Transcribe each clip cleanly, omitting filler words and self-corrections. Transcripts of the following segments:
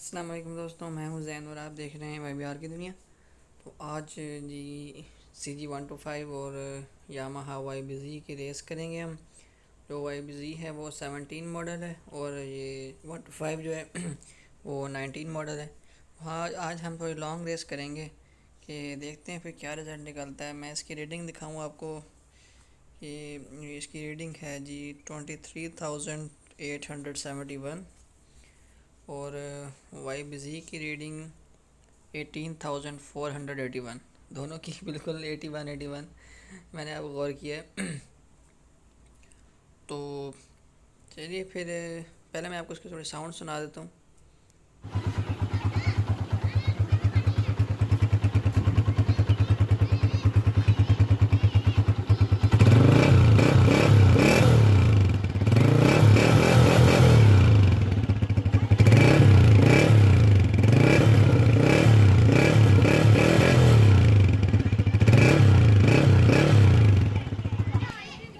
अस्सलाम वालेकुम दोस्तों, मैं हूं ज़ैन और आप देख रहे हैं वाई बी आर की दुनिया। तो आज जी CG125 और यामाहा YBZ की रेस करेंगे हम। जो YBZ है वो 17 मॉडल है और ये 125 जो है वो 19 मॉडल है। हाँ, आज हम थोड़ी लॉन्ग रेस करेंगे कि देखते हैं फिर क्या रिज़ल्ट निकलता है। मैं इसकी रीडिंग दिखाऊँ आपको कि इसकी रीडिंग है जी 23,871 और YBZ की रीडिंग 18,481। दोनों की बिल्कुल 81 मैंने अब गौर किया है। तो चलिए फिर पहले मैं आपको इसके थोड़े साउंड सुना देता हूँ।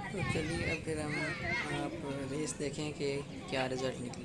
तो चलिए अब फिर हम आप रेस देखें कि क्या रिज़ल्ट निकले।